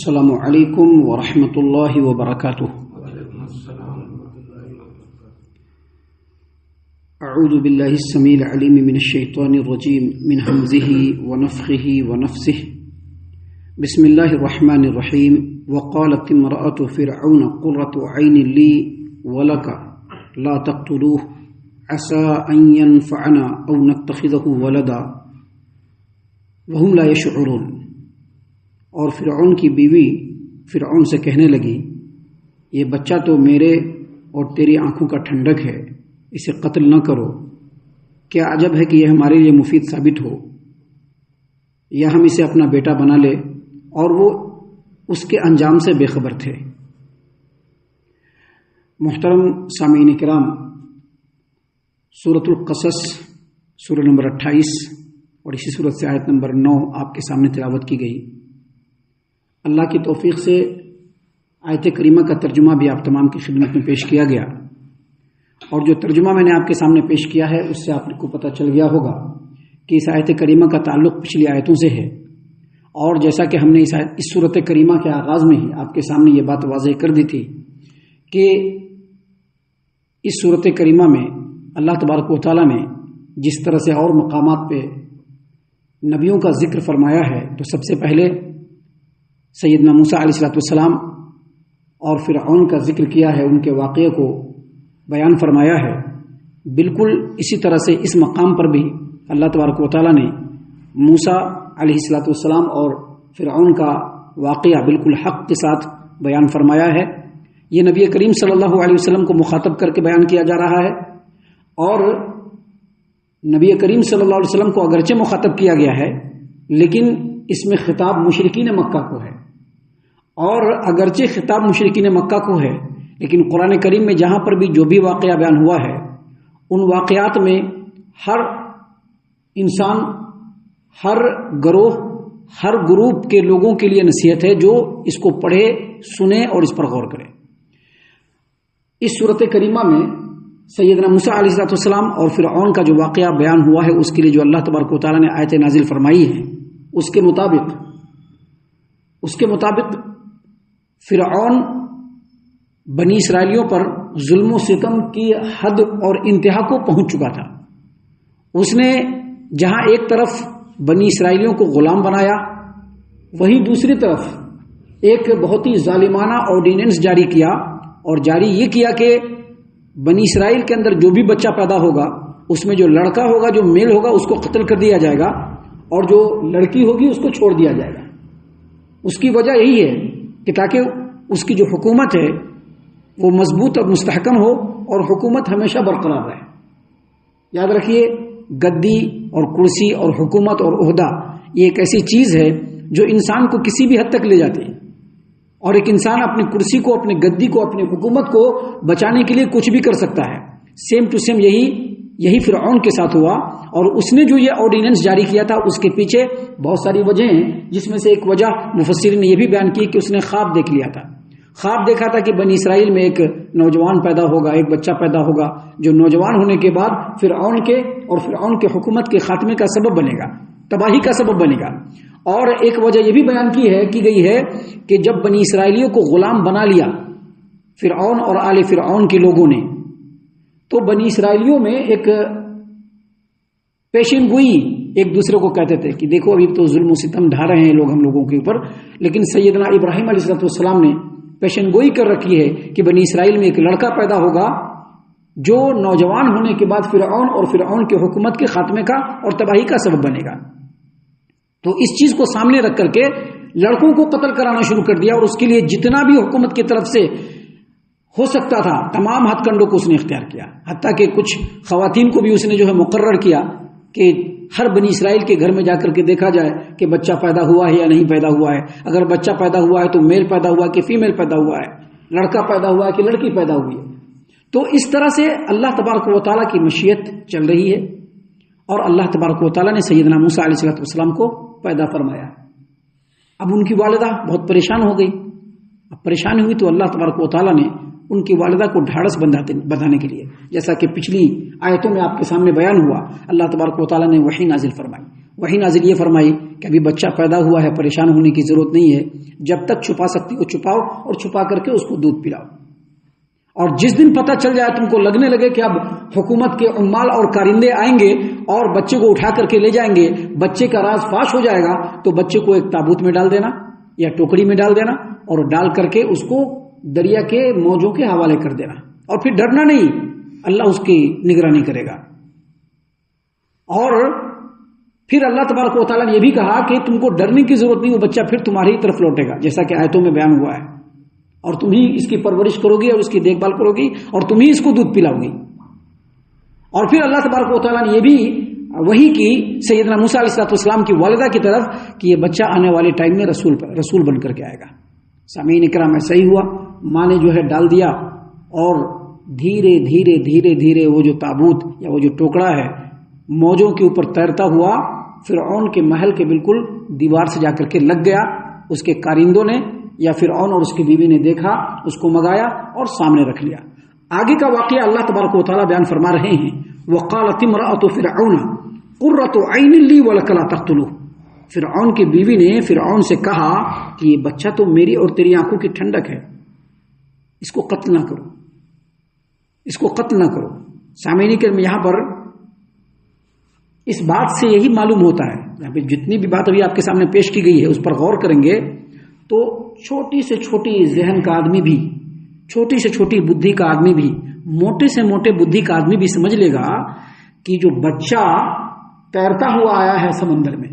السلام علیکم ورحمۃ اللہ وبرکاتہ۔ اعوذ باللہ السمیع العلیم من الشیطان الرجیم من حمزہ ونفخہ ونفثہ۔ بسم اللہ الرحمن الرحیم۔ وقالت امرأة فرعون قرة عین لی ولک لا تقتلوه عسى ان ينفعنا او نتخذه ولدا وهم لا يشعرون۔ اور فرعون کی بیوی فرعون سے کہنے لگی، یہ بچہ تو میرے اور تیری آنکھوں کا ٹھنڈک ہے، اسے قتل نہ کرو، کیا عجب ہے کہ یہ ہمارے لیے مفید ثابت ہو، یا ہم اسے اپنا بیٹا بنا لے۔ اور وہ اس کے انجام سے بے خبر تھے۔ محترم سامعین کرام، سورۃ القصص سورہ نمبر 28 اور اسی سورت سے آیت نمبر 9 آپ کے سامنے تلاوت کی گئی۔ اللہ کی توفیق سے آیت کریمہ کا ترجمہ بھی آپ تمام کی خدمت میں پیش کیا گیا، اور جو ترجمہ میں نے آپ کے سامنے پیش کیا ہے اس سے آپ کو پتہ چل گیا ہوگا کہ اس آیت کریمہ کا تعلق پچھلی آیتوں سے ہے۔ اور جیسا کہ ہم نے اس صورت کریمہ کے آغاز میں ہی آپ کے سامنے یہ بات واضح کر دی تھی کہ اس صورت کریمہ میں اللہ تبارک و تعالیٰ نے جس طرح سے اور مقامات پہ نبیوں کا ذکر فرمایا ہے، تو سب سے پہلے سیدنا موسیٰ علیہ السلام اور فرعون کا ذکر کیا ہے، ان کے واقعے کو بیان فرمایا ہے۔ بالکل اسی طرح سے اس مقام پر بھی اللہ تبارک و تعالیٰ نے موسیٰ علیہ السلام اور فرعون کا واقعہ بالکل حق کے ساتھ بیان فرمایا ہے۔ یہ نبی کریم صلی اللہ علیہ وسلم کو مخاطب کر کے بیان کیا جا رہا ہے، اور نبی کریم صلی اللہ علیہ وسلم کو اگرچہ مخاطب کیا گیا ہے، لیکن اس میں خطاب مشرکین مکہ کو ہے۔ اور اگرچہ خطاب مشرکین مکہ کو ہے، لیکن قرآن کریم میں جہاں پر بھی جو بھی واقعہ بیان ہوا ہے، ان واقعات میں ہر انسان، ہر گروہ، ہر گروپ کے لوگوں کے لیے نصیحت ہے جو اس کو پڑھے، سنے اور اس پر غور کرے۔ اس صورت کریمہ میں سیدنا موسیٰ علیہ السلام اور فرعون کا جو واقعہ بیان ہوا ہے، اس کے لیے جو اللہ تبارک و تعالیٰ نے آیت نازل فرمائی ہے، اس کے مطابق فرعون بنی اسرائیلیوں پر ظلم و ستم کی حد اور انتہا کو پہنچ چکا تھا۔ اس نے جہاں ایک طرف بنی اسرائیلیوں کو غلام بنایا، وہیں دوسری طرف ایک بہت ہی ظالمانہ آرڈیننس جاری کیا، اور جاری یہ کیا کہ بنی اسرائیل کے اندر جو بھی بچہ پیدا ہوگا، اس میں جو لڑکا ہوگا، جو میل ہوگا، اس کو قتل کر دیا جائے گا، اور جو لڑکی ہوگی اس کو چھوڑ دیا جائے گا۔ اس کی وجہ یہی ہے کہ تاکہ اس کی جو حکومت ہے وہ مضبوط اور مستحکم ہو، اور حکومت ہمیشہ برقرار رہے۔ یاد رکھیے، گدی اور کرسی اور حکومت اور عہدہ یہ ایک ایسی چیز ہے جو انسان کو کسی بھی حد تک لے جاتی ہے، اور ایک انسان اپنی کرسی کو، اپنی گدی کو، اپنی حکومت کو بچانے کے لیے کچھ بھی کر سکتا ہے۔ سیم ٹو سیم یہی فرعون کے ساتھ ہوا، اور اس نے جو یہ آرڈیننس جاری کیا تھا اس کے پیچھے بہت ساری وجہیں ہیں، جس میں سے ایک وجہ مفسرین نے یہ بھی بیان کی کہ اس نے خواب دیکھ لیا تھا۔ خواب دیکھا تھا کہ بنی اسرائیل میں ایک نوجوان پیدا ہوگا، ایک بچہ پیدا ہوگا، جو نوجوان ہونے کے بعد فرعون کے حکومت کے خاتمے کا سبب بنے گا، تباہی کا سبب بنے گا۔ اور ایک وجہ یہ بھی بیان کی گئی ہے کہ جب بنی اسرائیلیوں کو غلام بنا لیا فرعون اور آل فرعون کے لوگوں نے، تو بنی اسرائیلیوں میں ایک پیشن گوئی ایک دوسرے کو کہتے تھے کہ دیکھو ابھی تو ظلم و ستم ڈھا رہے ہیں لوگ ہم لوگوں کے اوپر، لیکن سیدنا ابراہیم علیہ السلام نے پیشن گوئی کر رکھی ہے کہ بنی اسرائیل میں ایک لڑکا پیدا ہوگا جو نوجوان ہونے کے بعد فرعون اور فرعون کے حکومت کے خاتمے کا اور تباہی کا سبب بنے گا۔ تو اس چیز کو سامنے رکھ کر کے لڑکوں کو قتل کرانا شروع کر دیا، اور اس کے لیے جتنا بھی حکومت کی طرف سے ہو سکتا تھا تمام ہتھ کنڈوں کو اس نے اختیار کیا، حتیٰ کہ کچھ خواتین کو بھی اس نے جو ہے مقرر کیا کہ ہر بنی اسرائیل کے گھر میں جا کر کے دیکھا جائے کہ بچہ پیدا ہوا ہے یا نہیں پیدا ہوا ہے، اگر بچہ پیدا ہوا ہے تو میل پیدا ہوا ہے کہ فیمیل پیدا ہوا ہے، لڑکا پیدا ہوا ہے کہ لڑکی پیدا ہوئی ہے۔ تو اس طرح سے اللہ تبارک و تعالیٰ کی مشیت چل رہی ہے، اور اللہ تبارک و تعالیٰ نے سیدنا موسیٰ علیہ السلام کو پیدا فرمایا۔ اب ان کی والدہ بہت پریشان ہو گئی۔ اب پریشان ہوئی تو اللہ تبارک و تعالیٰ نے ان کی والدہ کو ڈھارس بندھانے کے لیے، جیسا کہ پچھلی آیتوں میں آپ کے سامنے بیان ہوا، اللہ تبارک و تعالیٰ نے وحی نازل فرمائی، وہی نازل یہ فرمائی کہ ابھی بچہ پیدا ہوا ہے، پریشان ہونے کی ضرورت نہیں ہے، جب تک چھپا سکتی ہو چھپاؤ اور چھپا کر کے اس کو دودھ پلاؤ، اور جس دن پتہ چل جائے تم کو لگنے لگے کہ اب حکومت کے عمال اور کارندے آئیں گے اور بچے کو اٹھا کر کے لے جائیں گے، بچے کا راز فاش ہو جائے گا، تو بچے کو ایک تابوت میں ڈال دینا یا ٹوکری میں ڈال دینا اور ڈال کر کے اس کو دریا کے موجوں کے حوالے کر دینا، اور پھر ڈرنا نہیں، اللہ اس کی نگرانی کرے گا۔ اور پھر اللہ تبارک و تعالیٰ نے یہ بھی کہا کہ تم کو ڈرنے کی ضرورت نہیں، وہ بچہ پھر تمہاری ہی طرف لوٹے گا، جیسا کہ آیتوں میں بیان ہوا ہے، اور تم ہی اس کی پرورش کرو گی اور اس کی دیکھ بھال کرو گی اور تم ہی اس کو دودھ پلاؤ گی۔ اور پھر اللہ تبارک و تعالیٰ نے یہ بھی وہی کی سیدنا موسیٰ علیہ السلام کی والدہ کی طرف کہ یہ بچہ آنے والے ٹائم میں رسول بن کر کے آئے گا۔ سامعین اکرام، ایسا ہی ہوا، ماں نے جو ہے ڈال دیا، اور دھیرے دھیرے دھیرے دھیرے وہ جو تابوت یا وہ جو ٹوکڑا ہے موجوں کے اوپر تیرتا ہوا فرعون کے محل کے بالکل دیوار سے جا کر کے لگ گیا۔ اس کے کارندوں نے یا فرعون اور اس کی بیوی نے دیکھا، اس کو منگایا اور سامنے رکھ لیا۔ آگے کا واقعہ اللہ تبارک و تعالیٰ بیان فرما رہے ہیں، وقالت امرأۃ فرعون قرۃ عین لی ولک لا تقتلوہ۔ فرعون کی بیوی نے فرعون سے کہا کہ یہ بچہ تو میری اور تیری آنکھوں کی ٹھنڈک ہے، اس کو قتل نہ کرو، اس کو قتل نہ کرو۔ سامعین کرام، یہاں پر اس بات سے یہی معلوم ہوتا ہے، یہاں پہ جتنی بھی بات ابھی آپ کے سامنے پیش کی گئی ہے اس پر غور کریں گے تو چھوٹی سے چھوٹی ذہن کا آدمی بھی، چھوٹی سے چھوٹی بدھی کا آدمی بھی، موٹے سے موٹے بدھی کا آدمی بھی سمجھ لے گا کہ جو بچہ تیرتا ہوا آیا ہے سمندر میں،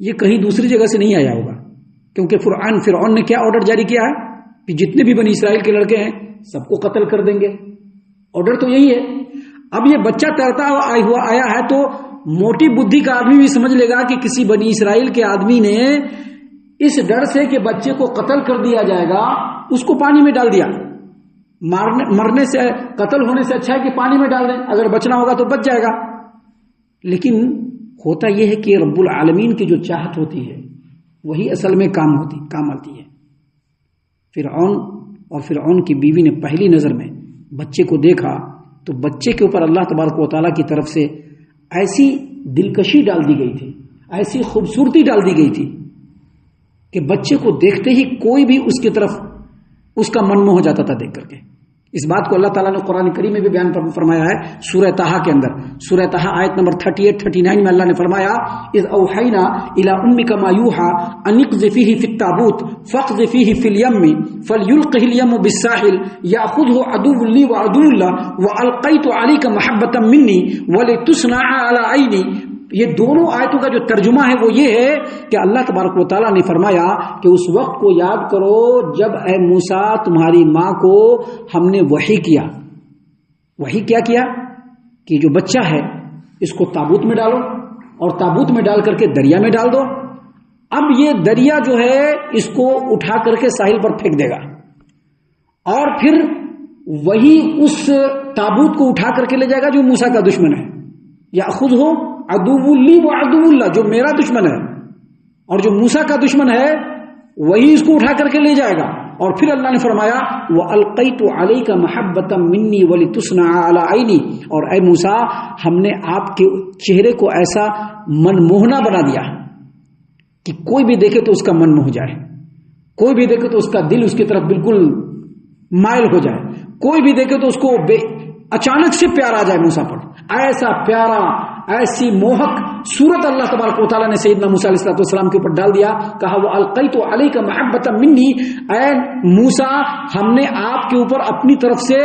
یہ کہیں دوسری جگہ سے نہیں آیا ہوگا، کیونکہ فرعون نے کیا آرڈر جاری کیا ہے کہ جتنے بھی بنی اسرائیل کے لڑکے ہیں سب کو قتل کر دیں گے، آرڈر تو یہی ہے۔ اب یہ بچہ تیرتا ہوا آیا ہے تو موٹی بدھی کا آدمی بھی سمجھ لے گا کہ کسی بنی اسرائیل کے آدمی نے اس ڈر سے کہ بچے کو قتل کر دیا جائے گا اس کو پانی میں ڈال دیا۔ مرنے سے، قتل ہونے سے اچھا ہے کہ پانی میں ڈال دیں، اگر بچنا ہوگا تو بچ جائے گا۔ لیکن ہوتا یہ ہے کہ رب العالمین کی جو چاہت ہوتی ہے وہی اصل میں کام آتی ہے۔ فرعون اور فرعون کی بیوی نے پہلی نظر میں بچے کو دیکھا تو بچے کے اوپر اللہ تبارک و تعالیٰ کی طرف سے ایسی دلکشی ڈال دی گئی تھی، ایسی خوبصورتی ڈال دی گئی تھی کہ بچے کو دیکھتے ہی کوئی بھی اس کی طرف اس کا من موہ جاتا تھا دیکھ کر کے۔ اس بات کو اللہ تعالیٰ نے قرآن کریم میں بھی بیان فرمایا ہے، سورہ طٰہٰ کے اندر، سورہ طٰہٰ آیت نمبر 38-39 میں اللہ نے فرمایا، اذ اوحینا الی امک ما یوحی ان اقذفیہ فی التابوت فاقذفیہ فی الیم فلیلقہ الیم بالساحل یاخذہ عدو لی وعدو له والقیت علیک محبۃ منی ولتصنع علی عینی۔ یہ دونوں آیتوں کا جو ترجمہ ہے وہ یہ ہے کہ اللہ تبارک و تعالیٰ نے فرمایا کہ اس وقت کو یاد کرو جب اے موسیٰ تمہاری ماں کو ہم نے وحی کیا۔ وحی کیا کیا کہ جو بچہ ہے اس کو تابوت میں ڈالو اور تابوت میں ڈال کر کے دریا میں ڈال دو۔ اب یہ دریا جو ہے اس کو اٹھا کر کے ساحل پر پھینک دے گا، اور پھر وہی اس تابوت کو اٹھا کر کے لے جائے گا جو موسیٰ کا دشمن ہے، یا خود ہو عدو لی و عدو اللہ، جو میرا دشمن ہے اور جو موسیٰ کا دشمن ہے وہی اس کو اٹھا کر کے لے جائے گا۔ اور پھر اللہ نے فرمایا وَأَلْقَيْتُ عَلَيْكَ مَحَبَّةً مِّنِّي وَلِتُصْنَعَ عَلَىٰ عَيْنِي، اور اے موسیٰ ہم نے آپ کے چہرے کو ایسا من موہنا بنا دیا کہ کوئی بھی دیکھے تو اس کا من موہ جائے، کوئی بھی دیکھے تو اس کا دل اس کی طرف بالکل مائل ہو جائے، کوئی بھی دیکھے تو اس کو اچانک سے پیار آ جائے موسیٰ پر۔ ایسا پیارا، ایسی موہک صورت اللہ تبارک و تعالیٰ نے سیدنا موسیٰ علیہ السلام کے اوپر ڈال دیا۔ کہا وہ القیت علیک محبۃ منی، اے موسیٰ ہم نے آپ کے اوپر اپنی طرف سے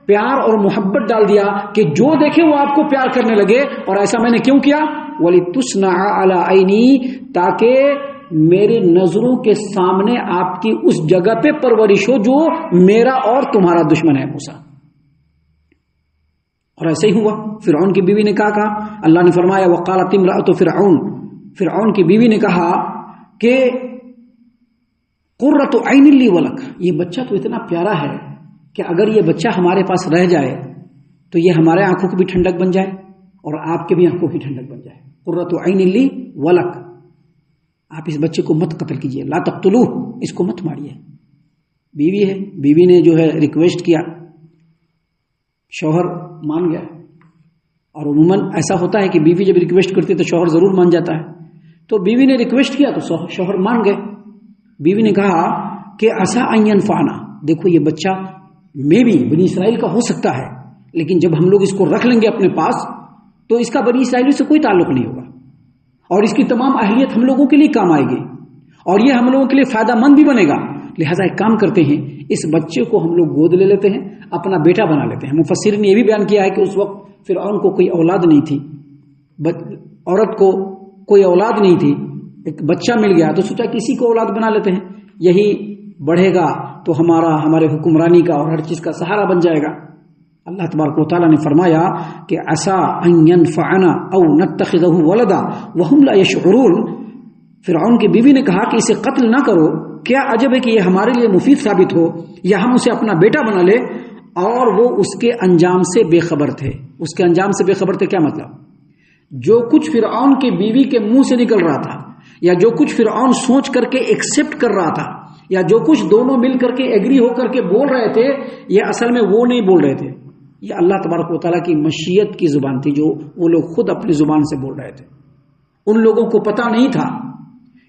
پیار اور محبت ڈال دیا کہ جو دیکھے وہ آپ کو پیار کرنے لگے۔ اور ایسا میں نے کیوں کیا؟ وَلِتُصْنَعَ عَلَىٰ عَيْنِي، تاکہ میرے نظروں کے سامنے آپ کی اس جگہ پہ پرورش ہو جو میرا اور تمہارا دشمن ہے موسیٰ۔ اور ایسے ہی ہوا۔ فرعون کی بیوی نے کہا اللہ نے فرمایا وقالت امرأۃ فرعون، فرعون کی بیوی نے کہا کہ قرۃ عین لی ولک، یہ بچہ تو اتنا پیارا ہے کہ اگر یہ بچہ ہمارے پاس رہ جائے تو یہ ہمارے آنکھوں کی بھی ٹھنڈک بن جائے اور آپ کے بھی آنکھوں کی ٹھنڈک بن جائے۔ قرۃ عین لی ولک، آپ اس بچے کو مت قتل کیجیے، لا تقتلوہ، اس کو مت ماریے۔ بیوی ہے، بیوی نے جو ہے ریکویسٹ کیا، شوہر مان گیا، اور عموماً ایسا ہوتا ہے کہ بیوی جب ریکویسٹ کرتی ہے تو شوہر ضرور مان جاتا ہے۔ تو بیوی نے ریکویسٹ کیا تو شوہر مان گئے. بیوی نے کہا کہ عسیٰ ان ینفعنا، دیکھو یہ بچہ میں بھی بنی اسرائیل کا ہو سکتا ہے، لیکن جب ہم لوگ اس کو رکھ لیں گے اپنے پاس تو اس کا بنی اسرائیل سے کوئی تعلق نہیں ہوگا، اور اس کی تمام اہلیت ہم لوگوں کے لیے کام آئے گی، اور یہ ہم لوگوں کے لیے فائدہ مند بھی بنے گا. لہٰذا ایک کام کرتے ہیں، اس بچے کو ہم لوگ گود لے لیتے ہیں، اپنا بیٹا بنا لیتے ہیں. مفسرین نے یہ بھی بیان کیا ہے کہ اس وقت فرعون کو کوئی اولاد نہیں تھی، عورت کو کوئی اولاد نہیں تھی، ایک بچہ مل گیا تو سوچا کسی کو اولاد بنا لیتے ہیں، یہی بڑھے گا تو ہمارے حکمرانی کا اور ہر چیز کا سہارا بن جائے گا. اللہ تبارک و تعالیٰ نے فرمایا کہ عسیٰ ان ینفعنا او نتخذہ ولدا وہم لا یشعرون. فرعون کی بیوی نے کہا کہ اسے قتل نہ کرو، کیا عجب ہے کہ یہ ہمارے لیے مفید ثابت ہو، یا ہم اسے اپنا بیٹا بنا لے. اور وہ اس کے انجام سے بے خبر تھے. اس کے انجام سے بے خبر تھے کیا مطلب؟ جو کچھ فرعون کی بیوی کے منہ سے نکل رہا تھا، یا جو کچھ فرعون سوچ کر کے ایکسپٹ کر رہا تھا، یا جو کچھ دونوں مل کر کے ایگری ہو کر کے بول رہے تھے، یہ اصل میں وہ نہیں بول رہے تھے، یہ اللہ تبارک و تعالیٰ کی مشیت کی زبان تھی جو وہ لوگ خود اپنی زبان سے بول رہے تھے. ان لوگوں کو پتہ نہیں تھا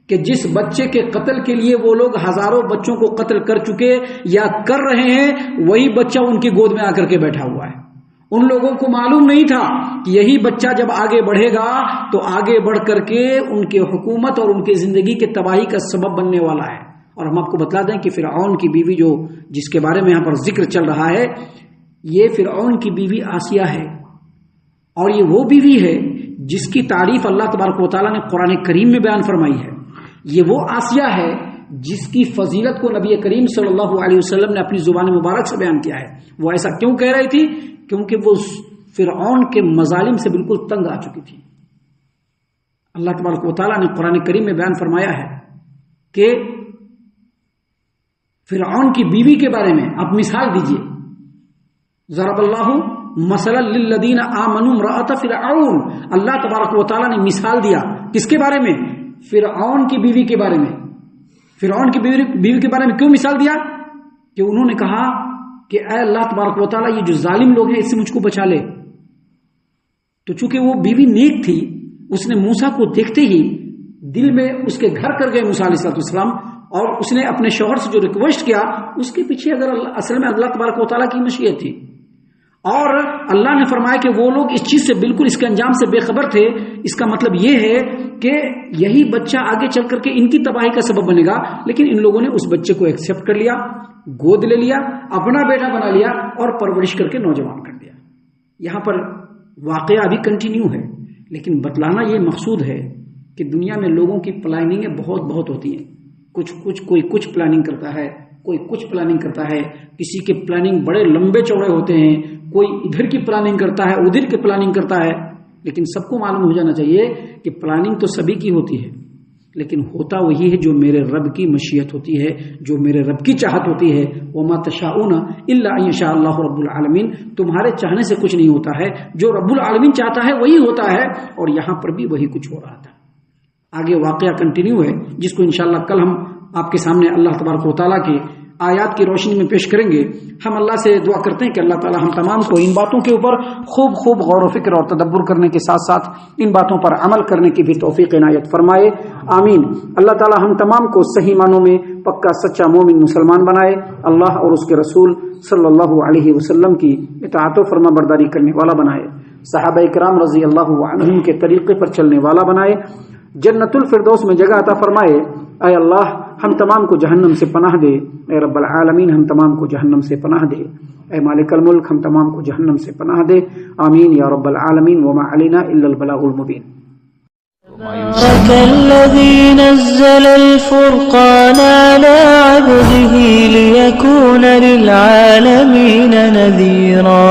کہ جس بچے کے قتل کے لیے وہ لوگ ہزاروں بچوں کو قتل کر چکے یا کر رہے ہیں، وہی بچہ ان کی گود میں آ کر کے بیٹھا ہوا ہے. ان لوگوں کو معلوم نہیں تھا کہ یہی بچہ جب آگے بڑھے گا تو آگے بڑھ کر کے ان کے حکومت اور ان کی زندگی کے تباہی کا سبب بننے والا ہے. اور ہم آپ کو بتلا دیں کہ فرعون کی بیوی جو جس کے بارے میں یہاں پر ذکر چل رہا ہے، یہ فرعون کی بیوی آسیہ ہے، اور یہ وہ بیوی ہے جس کی تعریف اللہ تبارک و تعالیٰ نے قرآن کریم میں بیان فرمائی ہے. یہ وہ آسیہ ہے جس کی فضیلت کو نبی کریم صلی اللہ علیہ وسلم نے اپنی زبان مبارک سے بیان کیا ہے. وہ ایسا کیوں کہہ رہی تھی؟ کیونکہ وہ فرعون کے مظالم سے بالکل تنگ آ چکی تھی. اللہ تبارک و تعالیٰ نے قرآن کریم میں بیان فرمایا ہے کہ فرعون کی بیوی کے بارے میں آپ مثال دیجئے. ضرب اللہ مثلا للذین آمنوا امرأۃ فرعون. اللہ تبارک و تعالیٰ نے مثال دیا کس کے بارے میں؟ فرعون کی بیوی کے بارے میں. فرعون کی بیوی کے بارے میں کیوں مثال دیا؟ کہ انہوں نے کہا کہ اے اللہ تبارک و تعالیٰ، یہ جو ظالم لوگ ہیں اس سے مجھ کو بچا لے. تو چونکہ وہ بیوی نیک تھی، اس نے موسیٰ کو دیکھتے ہی دل میں اس کے گھر کر گئے موسیٰ علیہ السلام، اور اس نے اپنے شوہر سے جو ریکویسٹ کیا اس کے پیچھے اصل میں اللہ تبارک و تعالیٰ کی مشیت تھی. اور اللہ نے فرمایا کہ وہ لوگ اس چیز سے بالکل اس کے انجام سے بے خبر تھے. اس کا مطلب یہ ہے کہ یہی بچہ آگے چل کر کے ان کی تباہی کا سبب بنے گا، لیکن ان لوگوں نے اس بچے کو ایکسپٹ کر لیا، گود لے لیا، اپنا بیٹا بنا لیا اور پرورش کر کے نوجوان کر دیا. یہاں پر واقعہ ابھی کنٹینیو ہے، لیکن بتلانا یہ مقصود ہے کہ دنیا میں لوگوں کی پلاننگیں بہت ہوتی ہیں. کوئی کچھ پلاننگ کرتا ہے، کوئی کچھ پلاننگ کرتا ہے. کسی کے پلاننگ بڑے لمبے چوڑے ہوتے ہیں، کوئی ادھر کی پلاننگ کرتا ہے، ادھر کی پلاننگ کرتا ہے. لیکن سب کو معلوم ہو جانا چاہیے کہ پلاننگ تو سبھی کی ہوتی ہے، لیکن ہوتا وہی ہے جو میرے رب کی مشیت ہوتی ہے، جو میرے رب کی چاہت ہوتی ہے. وما تشاؤون الا ان یشاء اللہ رب العالمین. تمہارے چاہنے سے کچھ نہیں ہوتا ہے، جو رب العالمین چاہتا ہے وہی ہوتا ہے. اور یہاں پر بھی وہی کچھ ہو رہا تھا. آگے واقعہ کنٹینیو ہے جس کو انشاءاللہ کل ہم آپ کے سامنے اللہ تبارک و تعالیٰ کی آیات کی روشنی میں پیش کریں گے. ہم اللہ سے دعا کرتے ہیں کہ اللہ تعالیٰ ہم تمام کو ان باتوں کے اوپر خوب غور و فکر اور تدبر کرنے کے ساتھ ساتھ ان باتوں پر عمل کرنے کی بھی توفیق عنایت فرمائے. آمین. اللہ تعالیٰ ہم تمام کو صحیح معنوں میں پکا سچا مومن مسلمان بنائے. اللہ اور اس کے رسول صلی اللہ علیہ وسلم کی اطاعت و فرما برداری کرنے والا بنائے. صحابہ کرام رضی اللہ عنہم کے طریقے پر چلنے والا بنائے. جنت الفردوس میں جگہ عطا فرمائے. اے اللہ ہم تمام کو جہنم سے پناہ دے. اے رب العالمین ہم تمام کو جہنم سے پناہ دے. اے مالک الملک ہم تمام کو جہنم سے پناہ دے. آمین یا رب العالمین. وما علینا الا البلاغ المبین. تبارك الذي نزل الفرقان على عبده ليكون للعالمين نذيرا.